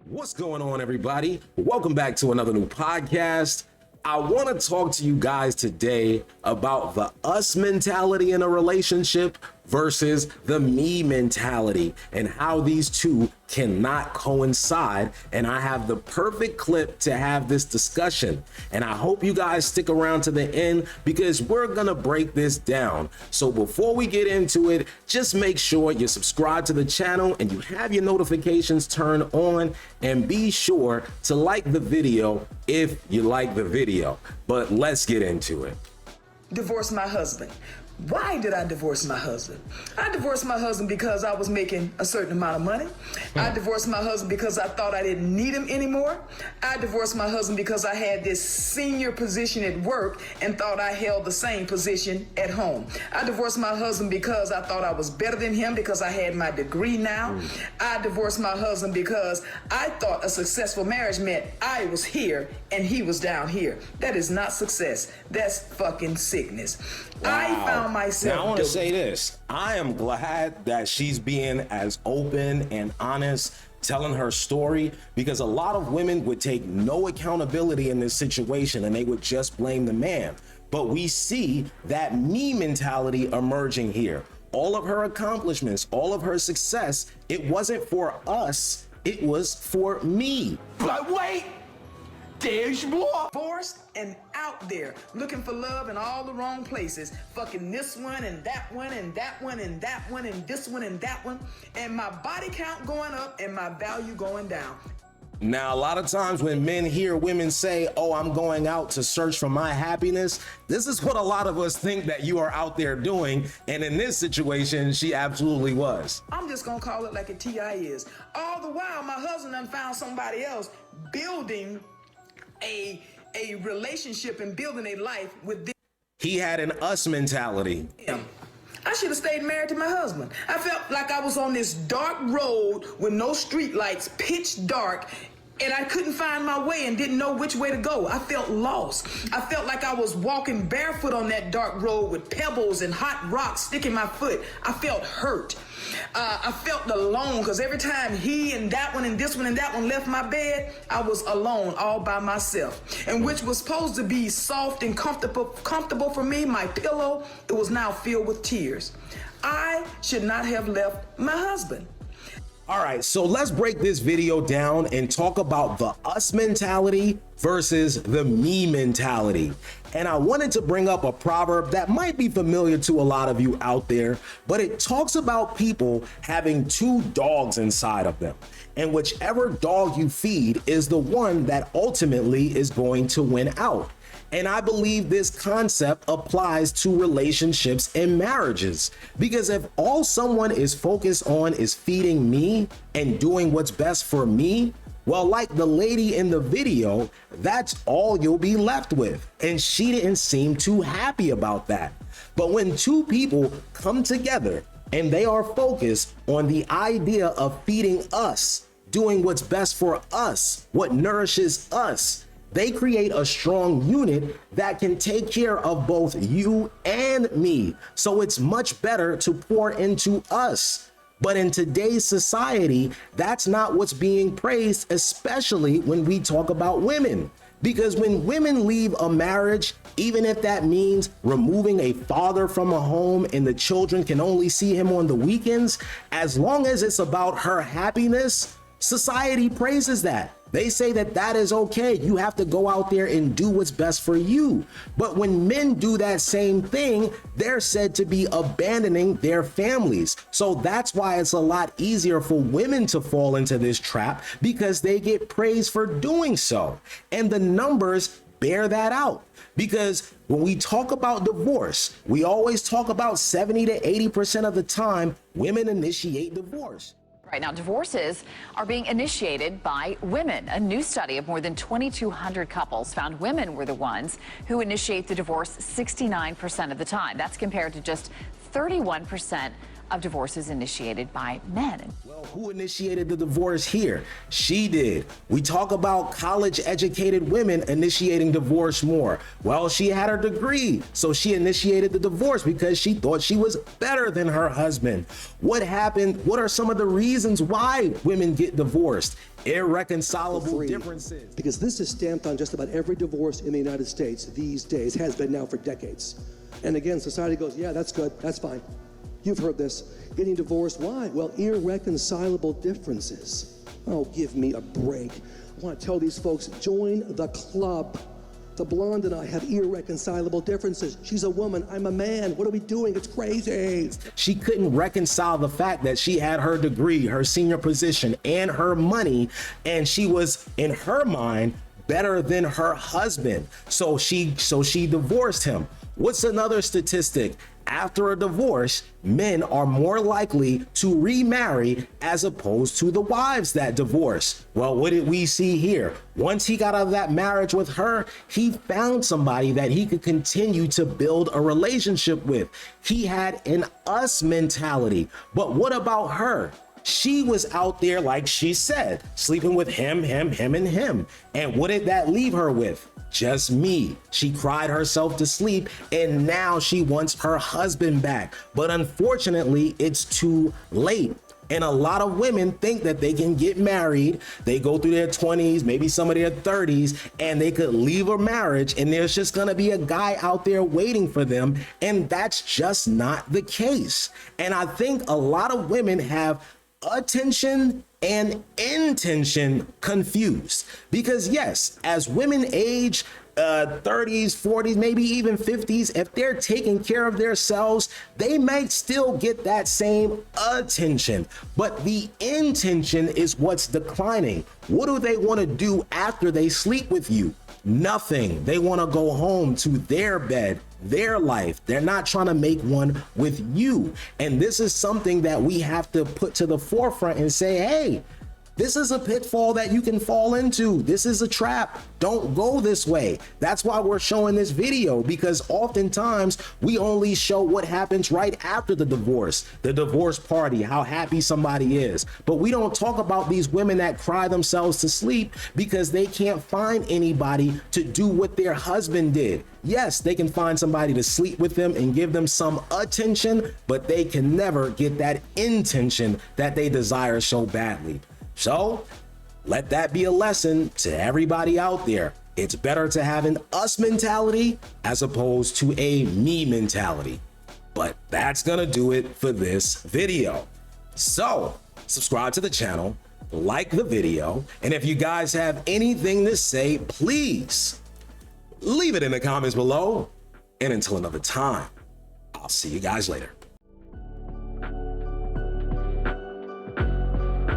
What's going on, everybody? Welcome back to another new podcast. I want to talk to you guys today about the us mentality in a relationship versus the me mentality and how these two cannot coincide. And I have the perfect clip to have this discussion. And I hope you guys stick around to the end because we're going to break this down. So before we get into it, just make sure you subscribe to the channel and you have your notifications turned on, and be sure to like the video if you like the video. But let's get into it. Divorced my husband. Why did I divorce my husband? I divorced my husband because I was making a certain amount of money. I divorced my husband because I thought I didn't need him anymore. I divorced my husband because I had this senior position at work and thought I held the same position at home. I divorced my husband because I thought I was better than him because I had my degree now. I divorced my husband because I thought a successful marriage meant I was here and he was down here. That is not success. That's fucking sickness. Wow. I found myself. Now I want to say this. I am glad that she's being as open and honest, telling her story, because a lot of women would take no accountability in this situation and they would just blame the man. But we see that me mentality emerging here. All of her accomplishments, all of her success, it wasn't for us, it was for me. But wait, there's more. Forced and out there looking for love in all the wrong places, fucking this one and that one and that one and that one and this one and that one, and my body count going up and my value going down. Now, a lot of times when men hear women say, oh, I'm going out to search for my happiness, this is what a lot of us think that you are out there doing. And in this situation, she absolutely was. I'm just gonna call it like a TI is. All the while, my husband done found somebody else building a relationship and building a life with them. He had an us mentality. I should have stayed married to my husband. I felt like I was on this dark road with no street lights, pitch dark, and I couldn't find my way and didn't know which way to go. I felt lost. I felt like I was walking barefoot on that dark road with pebbles and hot rocks sticking my foot. I felt hurt. I felt alone because every time he and that one and this one and that one left my bed, I was alone all by myself. And which was supposed to be soft and comfortable for me, my pillow, it was now filled with tears. I should not have left my husband. All right, so let's break this video down and talk about the us mentality versus the me mentality. And I wanted to bring up a proverb that might be familiar to a lot of you out there, but it talks about people having two dogs inside of them. And whichever dog you feed is the one that ultimately is going to win out. And I believe this concept applies to relationships and marriages, because if all someone is focused on is feeding me and doing what's best for me, well, like the lady in the video, that's all you'll be left with. And she didn't seem too happy about that. But when two people come together and they are focused on the idea of feeding us, doing what's best for us, what nourishes us, they create a strong unit that can take care of both you and me. So it's much better to pour into us. But in today's society, that's not what's being praised, especially when we talk about women. Because when women leave a marriage, even if that means removing a father from a home and the children can only see him on the weekends, as long as it's about her happiness, society praises that. They say that that is okay. You have to go out there and do what's best for you. But when men do that same thing, they're said to be abandoning their families. So that's why it's a lot easier for women to fall into this trap, because they get praised for doing so. And the numbers bear that out. Because when we talk about divorce, we always talk about 70 to 80% of the time, women initiate divorce. Right now, divorces are being initiated by women. A new study of more than 2,200 couples found women were the ones who initiate the divorce 69% of the time. That's compared to just 31% of divorces initiated by men. Well, who initiated the divorce here? She did. We talk about college-educated women initiating divorce more. Well, she had her degree, so she initiated the divorce because she thought she was better than her husband. What happened? What are some of the reasons why women get divorced? Irreconcilable differences. Because this is stamped on just about every divorce in the United States these days, has been now for decades. And again, society goes, yeah, that's good, that's fine. You've heard this. Getting divorced, why? Well, irreconcilable differences. Oh, give me a break. I want to tell these folks, join the club. The blonde and I have irreconcilable differences. She's a woman, I'm a man. What are we doing? It's crazy. She couldn't reconcile the fact that she had her degree, her senior position, and her money, and she was, in her mind, better than her husband. So she divorced him. What's another statistic? After a divorce, men are more likely to remarry as opposed to the wives that divorce. Well, what did we see here? Once he got out of that marriage with her, he found somebody that he could continue to build a relationship with. He had an us mentality. But what about her? She was out there, like she said, sleeping with him, and him. And what did that leave her with? Just me. She cried herself to sleep, and now she wants her husband back. But unfortunately, it's too late. And a lot of women think that they can get married. They go through their 20s, maybe some of their 30s, and they could leave a marriage, and there's just gonna be a guy out there waiting for them. And that's just not the case. And I think a lot of women have attention and intention confused, because yes, as women age 30s, 40s, maybe even 50s, if they're taking care of themselves, they might still get that same attention, but the intention is what's declining. What do they want to do after they sleep with you? Nothing. They want to go home to their bed, their life. They're not trying to make one with you. And this is something that we have to put to the forefront and say, hey, this is a pitfall that you can fall into. This is a trap. Don't go this way. That's why we're showing this video, because oftentimes we only show what happens right after the divorce party, how happy somebody is. But we don't talk about these women that cry themselves to sleep because they can't find anybody to do what their husband did. Yes, they can find somebody to sleep with them and give them some attention, but they can never get that intention that they desire so badly. So let that be a lesson to everybody out there. It's better to have an us mentality as opposed to a me mentality. But that's gonna do it for this video. So subscribe to the channel, like the video, and if you guys have anything to say, please leave it in the comments below. And until another time, I'll see you guys later.